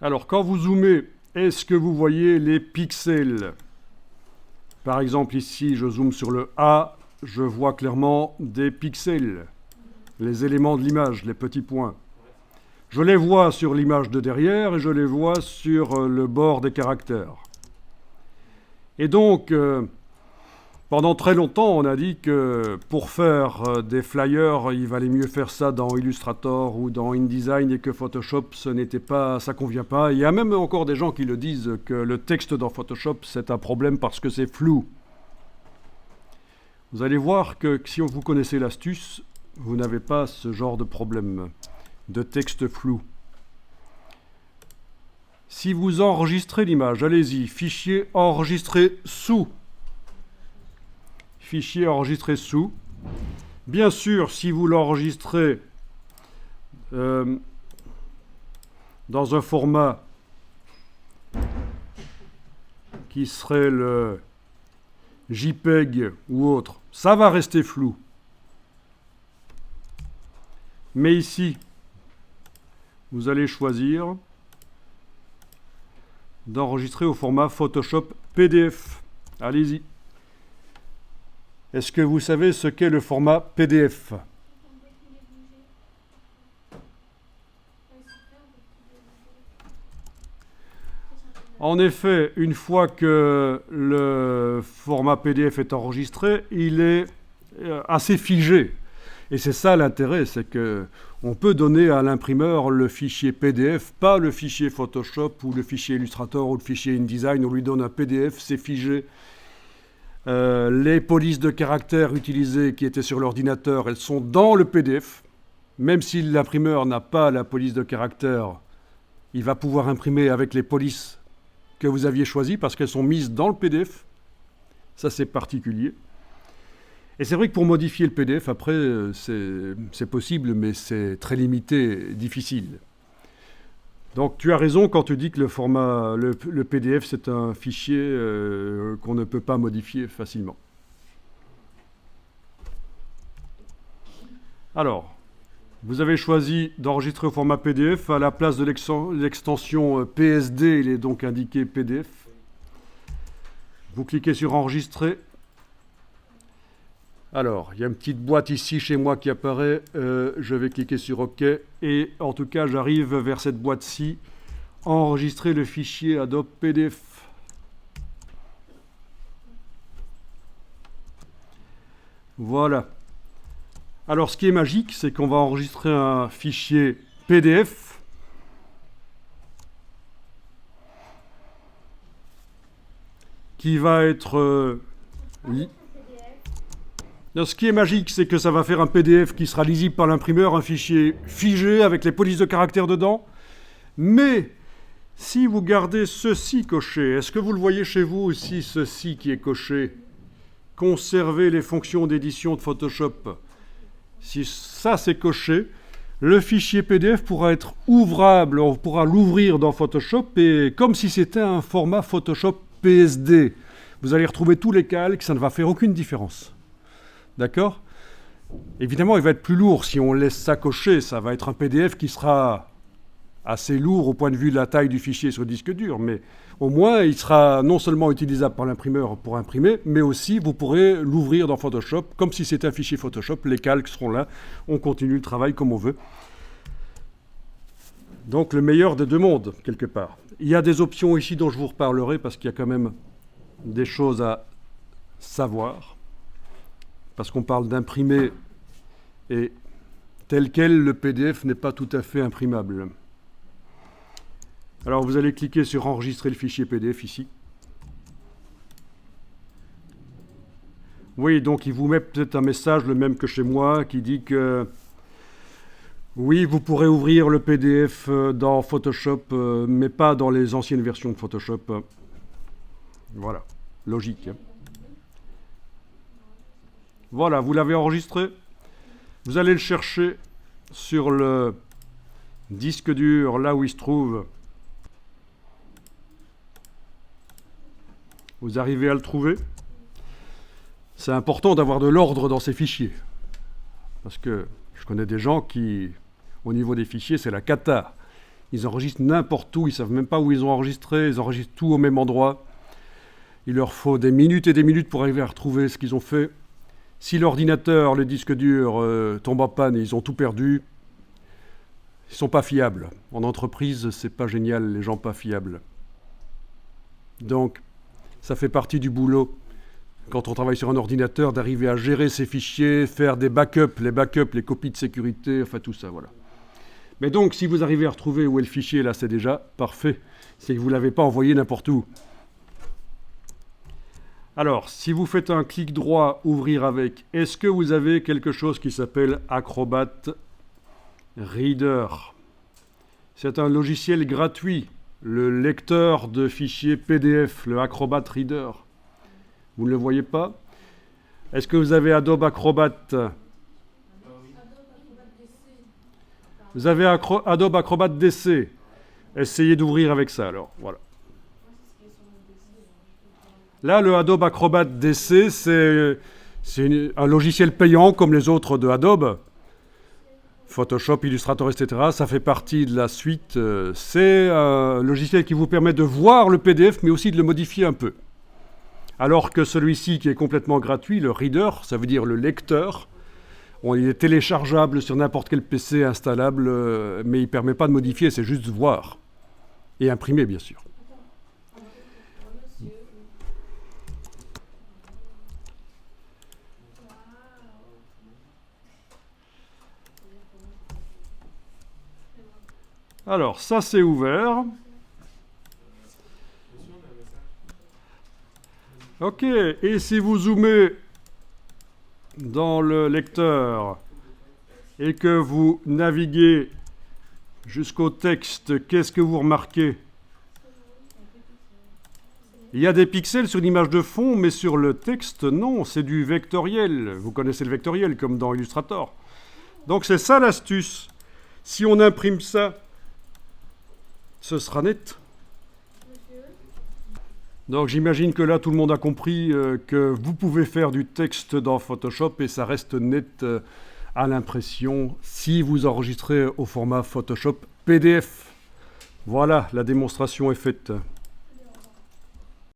Alors, quand vous zoomez, est-ce que vous voyez les pixels? Par exemple, ici, je zoome sur le A, je vois clairement des pixels, les éléments de l'image, les petits points. Je les vois sur l'image de derrière et je les vois sur le bord des caractères. Et donc, pendant très longtemps, on a dit que pour faire des flyers, il valait mieux faire ça dans Illustrator ou dans InDesign et que Photoshop, ça convient pas. Il y a même encore des gens qui le disent que le texte dans Photoshop, c'est un problème parce que c'est flou. Vous allez voir que si vous connaissez l'astuce, vous n'avez pas ce genre de problème de texte flou. Si vous enregistrez l'image, allez-y, fichier enregistré sous. Fichier enregistré sous. Bien sûr, si vous l'enregistrez dans un format qui serait le JPEG ou autre, ça va rester flou. Mais ici, vous allez choisir d'enregistrer au format Photoshop PDF. Allez-y. Est-ce que vous savez ce qu'est le format PDF? En effet, une fois que le format PDF est enregistré, il est assez figé. Et c'est ça l'intérêt, c'est qu'on peut donner à l'imprimeur le fichier PDF, pas le fichier Photoshop ou le fichier Illustrator ou le fichier InDesign. On lui donne un PDF, c'est figé. Les polices de caractères utilisées qui étaient sur l'ordinateur, elles sont dans le PDF. Même si l'imprimeur n'a pas la police de caractères, il va pouvoir imprimer avec les polices que vous aviez choisies parce qu'elles sont mises dans le PDF. Ça, c'est particulier. Et c'est vrai que pour modifier le PDF, après, c'est possible, mais c'est très limité, difficile. Donc tu as raison quand tu dis que le PDF, c'est un fichier qu'on ne peut pas modifier facilement. Alors, vous avez choisi d'enregistrer au format PDF. À la place de l'extension PSD, il est donc indiqué PDF. Vous cliquez sur Enregistrer. Alors, il y a une petite boîte ici chez moi qui apparaît. Je vais cliquer sur OK. Et en tout cas, j'arrive vers cette boîte-ci. Enregistrer le fichier Adobe PDF. Voilà. Alors, ce qui est magique, c'est qu'on va enregistrer un fichier PDF. Qui va être... Ce qui est magique, c'est que ça va faire un PDF qui sera lisible par l'imprimeur, un fichier figé avec les polices de caractères dedans. Mais si vous gardez ceci coché, est-ce que vous le voyez chez vous aussi, ceci qui est coché? Conserver les fonctions d'édition de Photoshop. Si ça c'est coché, le fichier PDF pourra être ouvrable, on pourra l'ouvrir dans Photoshop et comme si c'était un format Photoshop PSD. Vous allez retrouver tous les calques, ça ne va faire aucune différence. D'accord? Évidemment, il va être plus lourd si on laisse ça cocher. Ça va être un PDF qui sera assez lourd au point de vue de la taille du fichier sur le disque dur, mais au moins, il sera non seulement utilisable par l'imprimeur pour imprimer, mais aussi vous pourrez l'ouvrir dans Photoshop, comme si c'était un fichier Photoshop. Les calques seront là. On continue le travail comme on veut. Donc, le meilleur des deux mondes, quelque part. Il y a des options ici dont je vous reparlerai parce qu'il y a quand même des choses à savoir. Parce qu'on parle d'imprimer et tel quel, le PDF n'est pas tout à fait imprimable. Alors vous allez cliquer sur enregistrer le fichier PDF ici. Oui, donc il vous met peut-être un message, le même que chez moi, qui dit que oui, vous pourrez ouvrir le PDF dans Photoshop, mais pas dans les anciennes versions de Photoshop. Voilà, logique. Voilà, vous l'avez enregistré. Vous allez le chercher sur le disque dur, là où il se trouve. Vous arrivez à le trouver. C'est important d'avoir de l'ordre dans ces fichiers. Parce que je connais des gens qui, au niveau des fichiers, c'est la cata. Ils enregistrent n'importe où, ils ne savent même pas où ils ont enregistré, ils enregistrent tout au même endroit. Il leur faut des minutes et des minutes pour arriver à retrouver ce qu'ils ont fait. Si l'ordinateur, le disque dur tombe en panne et ils ont tout perdu, ils ne sont pas fiables. En entreprise, c'est pas génial, les gens pas fiables. Donc, ça fait partie du boulot, quand on travaille sur un ordinateur, d'arriver à gérer ses fichiers, faire des backups, les copies de sécurité, enfin tout ça, voilà. Mais donc, si vous arrivez à retrouver où est le fichier, là, c'est déjà parfait. C'est que vous ne l'avez pas envoyé n'importe où. Alors, si vous faites un clic droit, ouvrir avec, est-ce que vous avez quelque chose qui s'appelle Acrobat Reader? C'est un logiciel gratuit, le lecteur de fichiers PDF, le Acrobat Reader. Vous ne le voyez pas? Est-ce que vous avez Adobe Acrobat? Vous avez Adobe Acrobat DC. Essayez d'ouvrir avec ça alors. Voilà. Là, le Adobe Acrobat DC, c'est un logiciel payant comme les autres de Adobe. Photoshop, Illustrator, etc. Ça fait partie de la suite. C'est un logiciel qui vous permet de voir le PDF, mais aussi de le modifier un peu. Alors que celui-ci, qui est complètement gratuit, le Reader, ça veut dire le lecteur, il est téléchargeable sur n'importe quel PC installable, mais il ne permet pas de modifier, c'est juste voir. Et imprimer, bien sûr. Alors, ça c'est ouvert. Ok, et si vous zoomez dans le lecteur et que vous naviguez jusqu'au texte, qu'est-ce que vous remarquez? Il y a des pixels sur l'image de fond, mais sur le texte, non, c'est du vectoriel. Vous connaissez le vectoriel, comme dans Illustrator. Donc c'est ça l'astuce. Si on imprime ça, ce sera net. Donc j'imagine que là, tout le monde a compris que vous pouvez faire du texte dans Photoshop et ça reste net à l'impression si vous enregistrez au format Photoshop PDF. Voilà, la démonstration est faite.